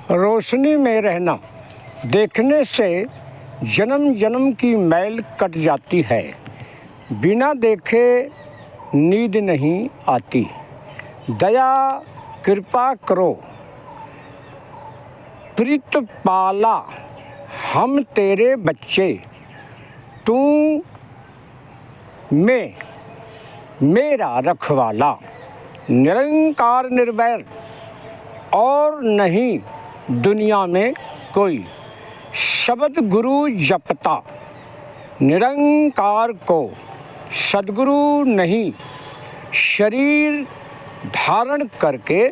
रोशनी में रहना देखने से जन्म जन्म की मैल कट जाती है। बिना देखे नींद नहीं आती। दया कृपा करो प्रीतपाला, हम तेरे बच्चे, तू में मेरा रखवाला। निरंकार निर्वैर और नहीं दुनिया में कोई, शब्द गुरु जपता निरंकार को। सद्गुरु नहीं शरीर धारण करके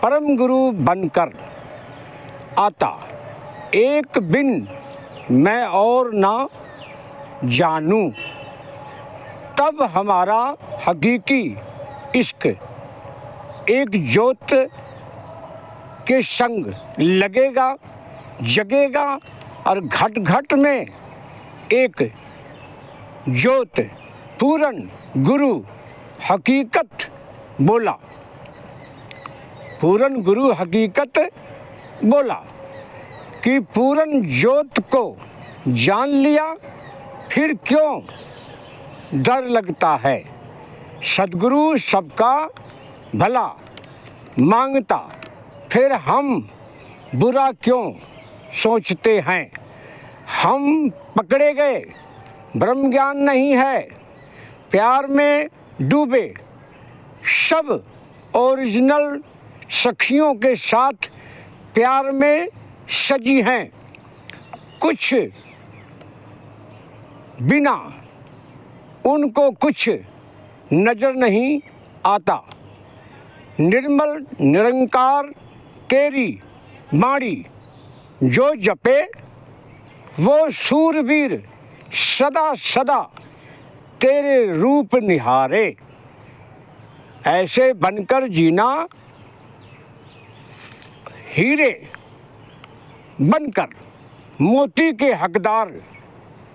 परम गुरु बनकर आता। एक बिन मैं और ना जानूं, तब हमारा हकीकी इश्क एक ज्योत के संग लगेगा, जगेगा और घट घट में एक ज्योत पूरन गुरु हकीकत बोला। पूरन गुरु हकीकत बोला कि पूरन ज्योत को जान लिया, फिर क्यों डर लगता है। सद्गुरु सबका भला मांगता, फिर हम बुरा क्यों सोचते हैं। हम पकड़े गए ब्रह्म ज्ञान नहीं है, प्यार में डूबे सब ओरिजिनल सखियों के साथ प्यार में सजी हैं। कुछ बिना उनको कुछ नजर नहीं आता। निर्मल निरंकार तेरी बाणी जो जपे, वो सूरवीर सदा सदा तेरे रूप निहारे। ऐसे बनकर जीना, हीरे बनकर मोती के हकदार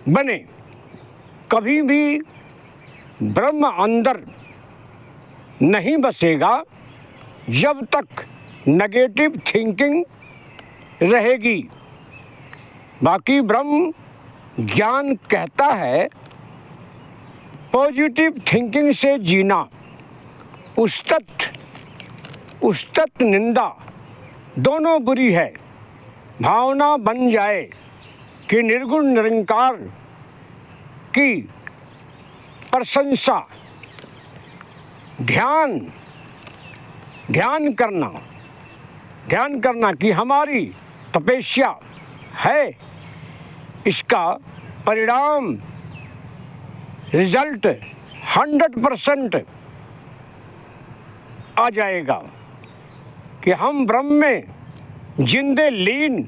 बने। कभी भी ब्रह्म अंदर नहीं बसेगा जब तक नेगेटिव थिंकिंग रहेगी। बाकी ब्रह्म ज्ञान कहता है पॉजिटिव थिंकिंग से जीना। उस्तत निंदा दोनों बुरी है। भावना बन जाए कि निर्गुण निरंकार की प्रशंसा, ध्यान करना कि हमारी तपस्या है, इसका परिणाम रिजल्ट 100% आ जाएगा कि हम ब्रह्म में जिंदे लीन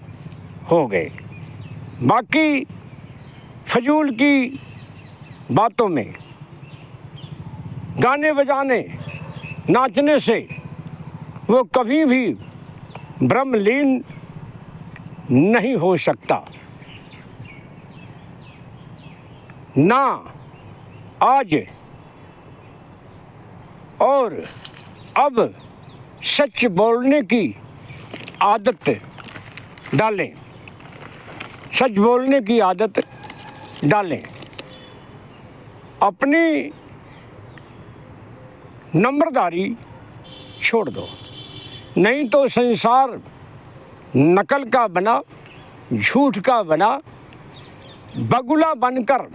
हो गए। बाकी फजूल की बातों में, गाने बजाने नाचने से वो कभी भी ब्रह्मलीन नहीं हो सकता। ना आज और अब सच बोलने की आदत डालें। सच बोलने की आदत डालें। अपनी नम्रदारी छोड़ दो, नहीं तो संसार नकल का बना, झूठ का बना। बगुला बनकर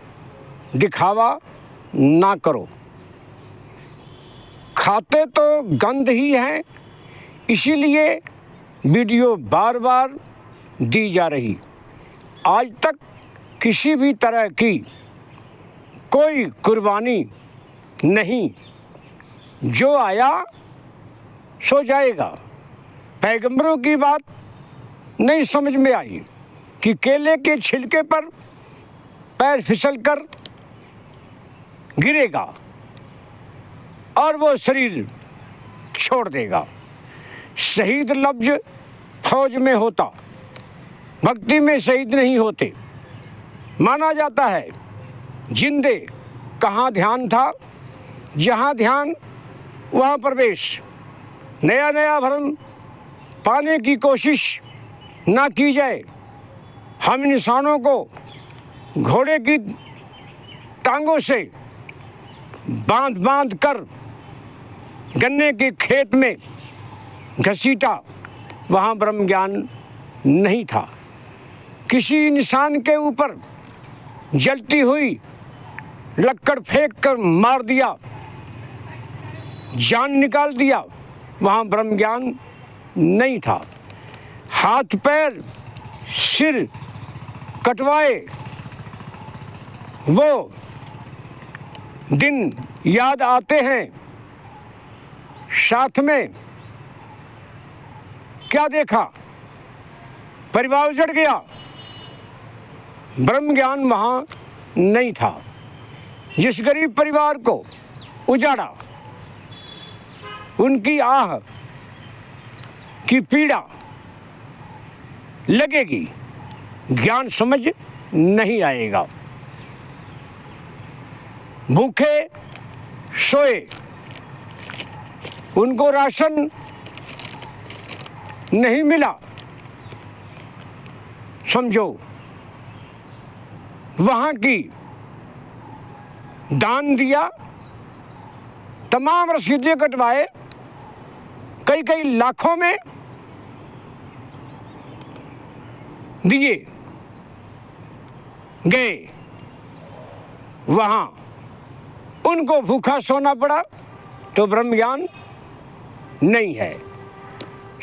दिखावा ना करो। खाते तो गंध ही हैं, इसीलिए वीडियो बार बार दी जा रही। आज तक किसी भी तरह की कोई कुर्बानी नहीं, जो आया सो जाएगा। पैगंबरों की बात नहीं समझ में आई कि केले के छिलके पर पैर फिसलकर गिरेगा और वो शरीर छोड़ देगा। शहीद लफ्ज फौज में होता, भक्ति में शहीद नहीं होते। माना जाता है जिंदे कहाँ ध्यान था, जहाँ ध्यान वहाँ प्रवेश। नया नया भरम पाने की कोशिश ना की जाए। हम इंसानों को घोड़े की टांगों से बांध बांध कर गन्ने के खेत में घसीटा, वहाँ ब्रह्म ज्ञान नहीं था। किसी इंसान के ऊपर जलती हुई लक्कड़ फेंक कर मार दिया, जान निकाल दिया, वहाँ ब्रह्म ज्ञान नहीं था। हाथ पैर सिर कटवाए वो दिन याद आते हैं। साथ में क्या देखा, परिवार उजड़ गया, ब्रह्म ज्ञान वहाँ नहीं था। जिस गरीब परिवार को उजाड़ा, उनकी आह की पीड़ा लगेगी, ज्ञान समझ नहीं आएगा। भूखे सोए, उनको राशन नहीं मिला, समझो वहाँ की दान दिया, तमाम रसीदें कटवाए, कई कई लाखों में दिए, गए, वहाँ उनको भूखा सोना पड़ा, तो ब्रह्म ज्ञान नहीं है।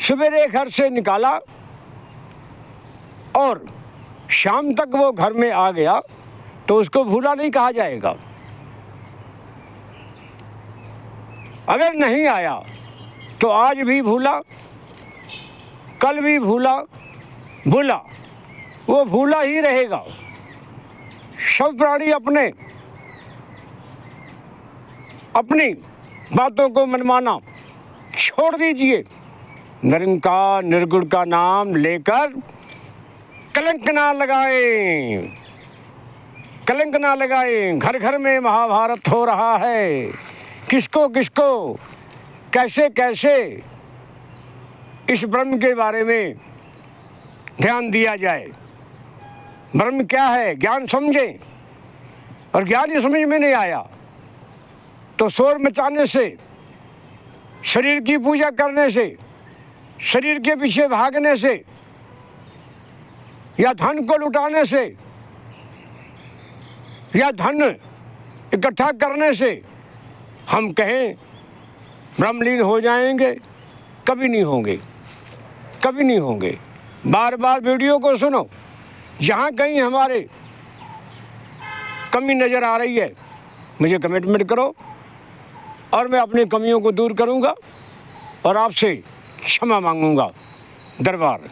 सवेरे घर से निकाला और शाम तक वो घर में आ गया, तो उसको भूला नहीं कहा जाएगा। अगर नहीं आया तो आज भी भूला, कल भी भूला, भूला, वो भूला ही रहेगा। सब प्राणी अपनी बातों को मनमाना छोड़ दीजिए। निरंकार निर्गुण का नाम लेकर कलंक ना लगाएं, कलंक ना लगाएं। घर घर में महाभारत हो रहा है, किसको किसको कैसे कैसे इस ब्रह्म के बारे में ध्यान दिया जाए। ब्रह्म क्या है, ज्ञान समझें। और ज्ञान ही समझ में नहीं आया तो शोर मचाने से, शरीर की पूजा करने से, शरीर के पीछे भागने से या धन को लुटाने से या धन इकट्ठा करने से हम कहें ब्रह्मलीन हो जाएंगे, कभी नहीं होंगे, कभी नहीं होंगे। बार बार वीडियो को सुनो, जहाँ कहीं हमारे कमी नज़र आ रही है मुझे कमिटमेंट करो और मैं अपनी कमियों को दूर करूँगा और आपसे क्षमा मांगूंगा। दरबार।